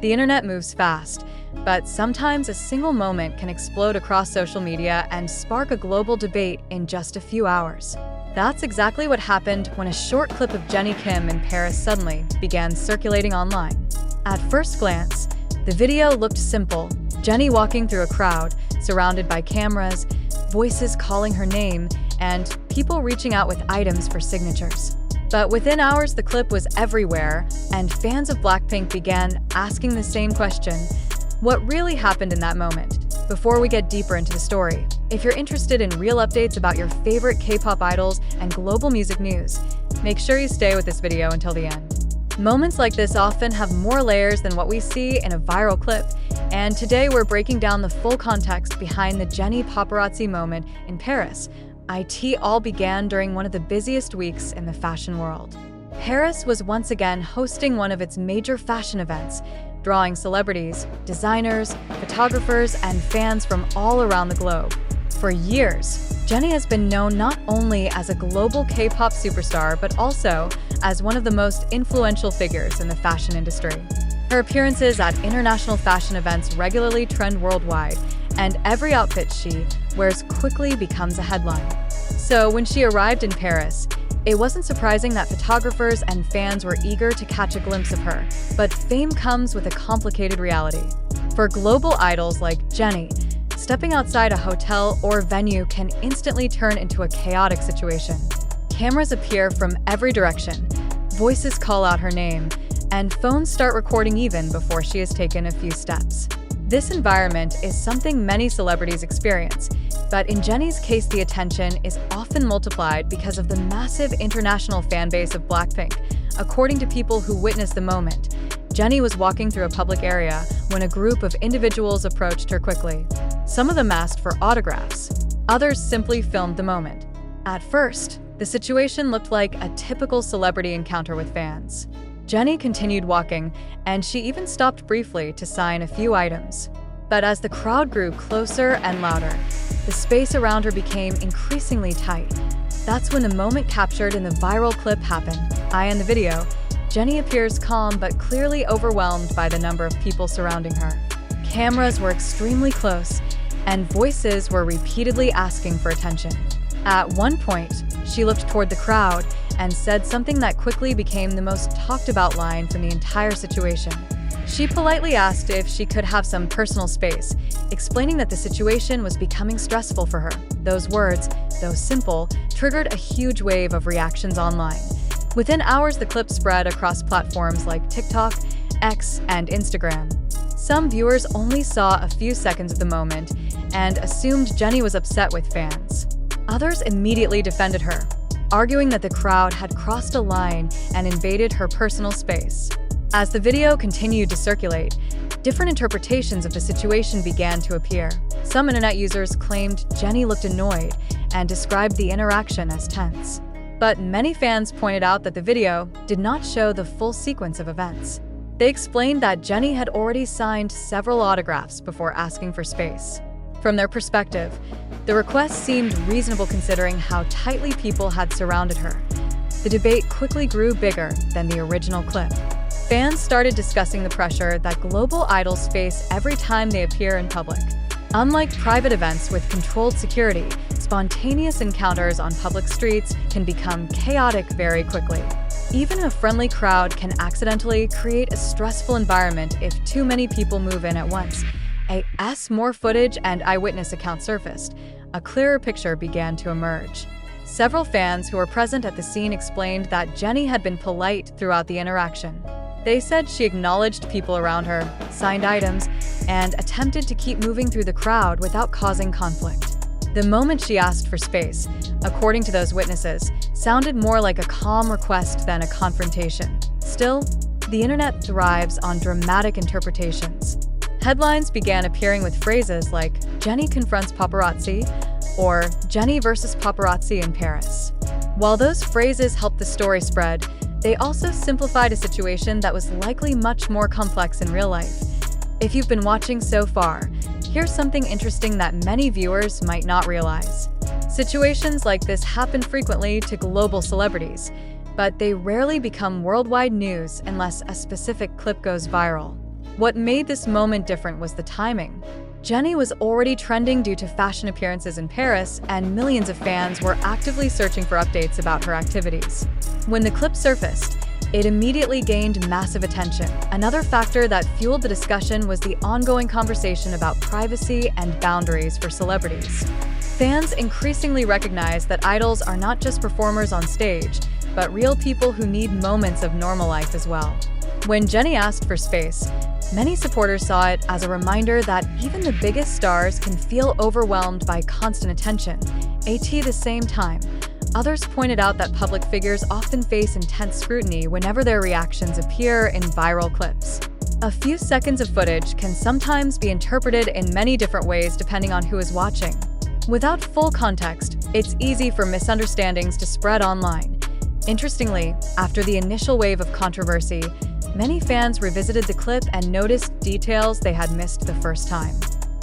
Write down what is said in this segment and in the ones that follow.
The internet moves fast, but sometimes a single moment can explode across social media and spark a global debate in just a few hours. That's exactly what happened when a short clip of Jennie Kim in Paris suddenly began circulating online. At first glance, the video looked simple: Jennie walking through a crowd, surrounded by cameras, voices calling her name, and people reaching out with items for signatures. But within hours, the clip was everywhere, and fans of BLACKPINK began asking the same question: what really happened in that moment? Before we get deeper into the story, if you're interested in real updates about your favorite K-pop idols and global music news, make sure you stay with this video until the end. Moments like this often have more layers than what we see in a viral clip, and today we're breaking down the full context behind the Jennie paparazzi moment in Paris. It all began during one of the busiest weeks in the fashion world. Paris was once again hosting one of its major fashion events, drawing celebrities, designers, photographers, and fans from all around the globe. For years, Jennie has been known not only as a global K-pop superstar, but also as one of the most influential figures in the fashion industry. Her appearances at international fashion events regularly trend worldwide, and every outfit she wears quickly becomes a headline. So when she arrived in Paris, it wasn't surprising that photographers and fans were eager to catch a glimpse of her. But fame comes with a complicated reality. For global idols like Jennie, stepping outside a hotel or venue can instantly turn into a chaotic situation. Cameras appear from every direction, voices call out her name, and phones start recording even before she has taken a few steps. This environment is something many celebrities experience, but in Jennie's case, the attention is often multiplied because of the massive international fan base of BLACKPINK. According to people who witnessed the moment, Jennie was walking through a public area when a group of individuals approached her quickly. Some of them asked for autographs. Others simply filmed the moment. At first, the situation looked like a typical celebrity encounter with fans. Jennie continued walking, and she even stopped briefly to sign a few items. But as the crowd grew closer and louder, the space around her became increasingly tight. That's when the moment captured in the viral clip happened. In the video, Jennie appears calm but clearly overwhelmed by the number of people surrounding her. Cameras were extremely close, and voices were repeatedly asking for attention. At one point, she looked toward the crowd and said something that quickly became the most talked about line from the entire situation. She politely asked if she could have some personal space, explaining that the situation was becoming stressful for her. Those words, though simple, triggered a huge wave of reactions online. Within hours, the clip spread across platforms like TikTok, X, and Instagram. Some viewers only saw a few seconds of the moment and assumed Jennie was upset with fans. Others immediately defended her, arguing that the crowd had crossed a line and invaded her personal space. As the video continued to circulate, different interpretations of the situation began to appear. Some internet users claimed Jennie looked annoyed and described the interaction as tense. But many fans pointed out that the video did not show the full sequence of events. They explained that Jennie had already signed several autographs before asking for space. From their perspective, the request seemed reasonable considering how tightly people had surrounded her. The debate quickly grew bigger than the original clip. Fans started discussing the pressure that global idols face every time they appear in public. Unlike private events with controlled security, spontaneous encounters on public streets can become chaotic very quickly. Even a friendly crowd can accidentally create a stressful environment if too many people move in at once. As more footage and eyewitness accounts surfaced, a clearer picture began to emerge. Several fans who were present at the scene explained that Jennie had been polite throughout the interaction. They said she acknowledged people around her, signed items, and attempted to keep moving through the crowd without causing conflict. The moment she asked for space, according to those witnesses, sounded more like a calm request than a confrontation. Still, the internet thrives on dramatic interpretations. Headlines began appearing with phrases like "Jennie Confronts Paparazzi" or "Jennie versus Paparazzi in Paris." While those phrases helped the story spread, they also simplified a situation that was likely much more complex in real life. If you've been watching so far, here's something interesting that many viewers might not realize. Situations like this happen frequently to global celebrities, but they rarely become worldwide news unless a specific clip goes viral. What made this moment different was the timing. Jennie was already trending due to fashion appearances in Paris, and millions of fans were actively searching for updates about her activities. When the clip surfaced, it immediately gained massive attention. Another factor that fueled the discussion was the ongoing conversation about privacy and boundaries for celebrities. Fans increasingly recognize that idols are not just performers on stage, but real people who need moments of normal life as well. When Jennie asked for space, many supporters saw it as a reminder that even the biggest stars can feel overwhelmed by constant attention. At the same time, others pointed out that public figures often face intense scrutiny whenever their reactions appear in viral clips. A few seconds of footage can sometimes be interpreted in many different ways depending on who is watching. Without full context, it's easy for misunderstandings to spread online. Interestingly, after the initial wave of controversy, many fans revisited the clip and noticed details they had missed the first time.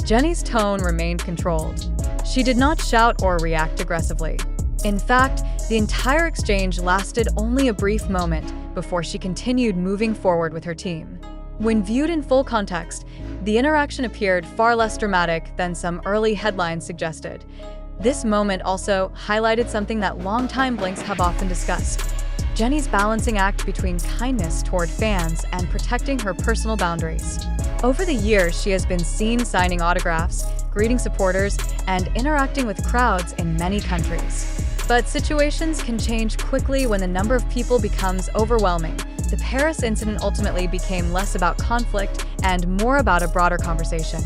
Jennie's tone remained controlled. She did not shout or react aggressively. In fact, the entire exchange lasted only a brief moment before she continued moving forward with her team. When viewed in full context, the interaction appeared far less dramatic than some early headlines suggested. This moment also highlighted something that longtime Blinks have often discussed: Jennie's balancing act between kindness toward fans and protecting her personal boundaries. Over the years, she has been seen signing autographs, greeting supporters, and interacting with crowds in many countries. But situations can change quickly when the number of people becomes overwhelming. The Paris incident ultimately became less about conflict and more about a broader conversation.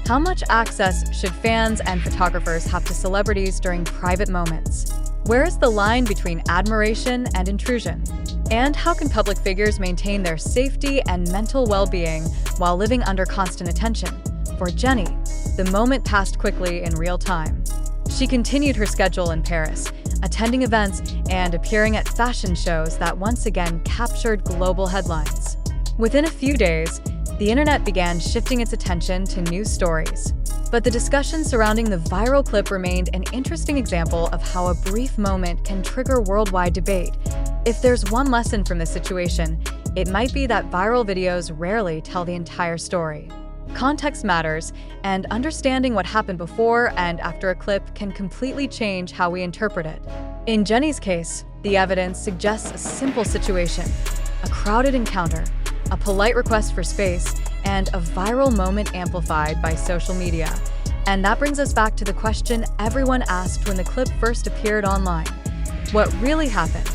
How much access should fans and photographers have to celebrities during private moments? Where is the line between admiration and intrusion? And how can public figures maintain their safety and mental well-being while living under constant attention? For Jennie, the moment passed quickly in real time. She continued her schedule in Paris, attending events and appearing at fashion shows that once again captured global headlines. Within a few days, the internet began shifting its attention to news stories. But the discussion surrounding the viral clip remained an interesting example of how a brief moment can trigger worldwide debate. If there's one lesson from this situation, it might be that viral videos rarely tell the entire story. Context matters, and understanding what happened before and after a clip can completely change how we interpret it. In Jennie's case, the evidence suggests a simple situation: a crowded encounter, a polite request for space, and a viral moment amplified by social media. And that brings us back to the question everyone asked when the clip first appeared online: what really happened?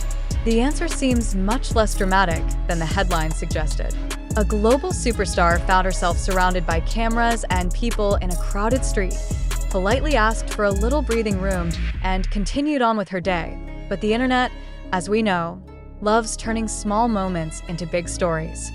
The answer seems much less dramatic than the headline suggested. A global superstar found herself surrounded by cameras and people in a crowded street, politely asked for a little breathing room, and continued on with her day. But the internet, as we know, loves turning small moments into big stories.